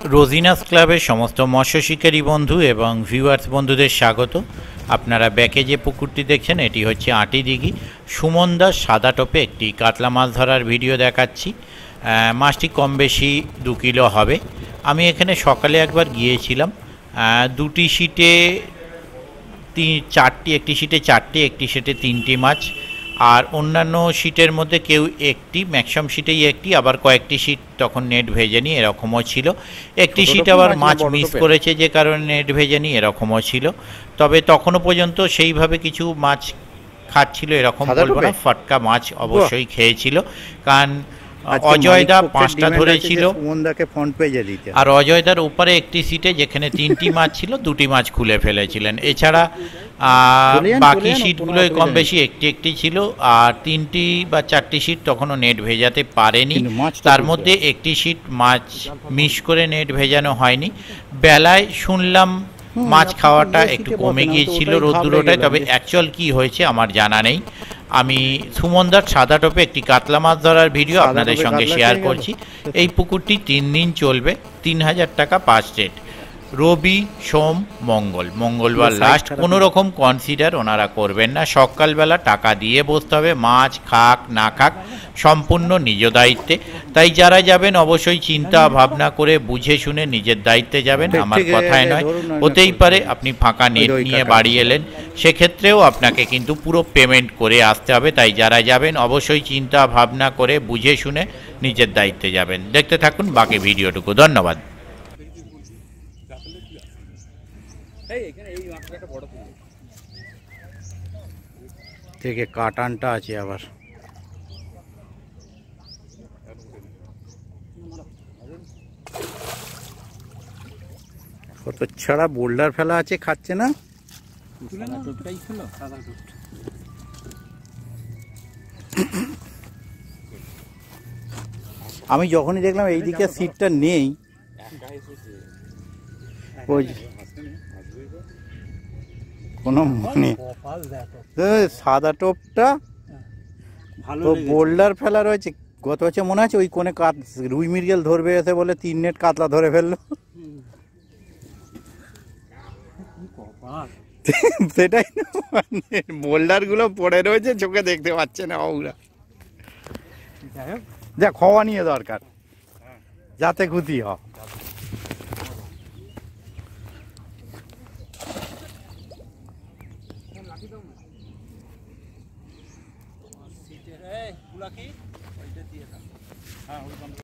রোজিনাস ক্লাবের সমস্ত মৎস্য শিকারী বন্ধু এবং ভিউয়ার্স বন্ধুদের স্বাগত। আপনারা ব্যাকে যে পুকুরটি দেখছেন এটি হচ্ছে আটি দিঘি। সুমন দাস সাদা টোপে একটি কাতলা মাছ ধরার ভিডিও দেখাচ্ছি। মাছটি কম বেশি 2 কিলো হবে। আমি এখানে সকালে একবার গিয়েছিলাম। দুটি শিটে চারটি, একটি শিটে 4টি, একটি শিটে 3টি মাছ, আর অন্যান্য শিটের মধ্যে কেউ একটি, ম্যাক্সিমাম শিটেই একটি, আবার কয়েকটি শিট তখন নেট ভেজেনি, এরকমও ছিল। একটি শিট আবার মাছ মিস করেছে যে কারণে নেট ভেজেনি, এরকমও ছিল। তবে তখনও পর্যন্ত সেইভাবে কিছু মাছ খাচ্ছিল এরকম বলবো না, ফটকা মাছ অবশ্যই খেয়েছিল। কারণ অজয়দা 5টা ধরেছিল আর অজয়দার উপরে একটি সিটে যেখানে 3টি মাছ ছিল 2টি মাছ খুলে ফেলেছিলেন। এছাড়া বাকি সিটগুলোই কম বেশি একটি একটি ছিল, আর 3টি বা 4টি সিট তখনও নেট ভেজাতে পারেনি। তার মধ্যে একটি সিট মাছ মিস করে নেট ভেজানো হয়নি। বেলায় শুনলাম মাছ খাওয়াটা একটু কমে গিয়েছিল রোদ্দুরোটায়, তবে অ্যাকচুয়াল কি হয়েছে আমার জানা নেই। আমি সুমনদার সাদা টোপে একটি কাতলা মাছ ধরার ভিডিও আপনাদের সঙ্গে শেয়ার করছি। এই পুকুরটি 3 দিন চলবে, 3000 টাকা পার সেট। রবি, সোম, মঙ্গলবার লাস্ট। কোনো রকম কনসিডার ওনারা করবেন না। সকালবেলা টাকা দিয়ে বসতে হবে, মাছ খাক না খাক সম্পূর্ণ নিজ দায়িত্বে। তাই যারা যাবেন অবশ্যই চিন্তা ভাবনা করে বুঝে শুনে নিজের দায়িত্বে যাবেন। আমার কথায় নয়, হতেই পারে আপনি ফাঁকা নেট নিয়ে বাড়ি এলেন, সেক্ষেত্রেও আপনাকে কিন্তু পুরো পেমেন্ট করে আসতে হবে। তাই যারা যাবেন অবশ্যই চিন্তা ভাবনা করে বুঝে শুনে নিজের দায়িত্বে যাবেন। দেখতে থাকুন বাকি ভিডিওটুকু। ধন্যবাদ। থেকে কাটানটা আছে আবার কত ছাড়া বোল্ডার ফেলা আছে, খাচ্ছে না। আমি যখনই দেখলাম এইদিকে সিটটা নেই, কোনো মানে সাদা টোপটা তো বোল্ডার ফেলা রয়েছে। গত বছর মনে আছে ওই কোনে রুই মৃগেল ধরবে এসে বলে 3 নেট কাতলা ধরে ফেললো। সেটাই না, মানে বোল্ডার গুলো পড়ে রয়েছে, চোখে দেখতে পাচ্ছে না ওরা। দেখ খাওয়া নিয়ে দরকার যাতে ক্ষতি হয়।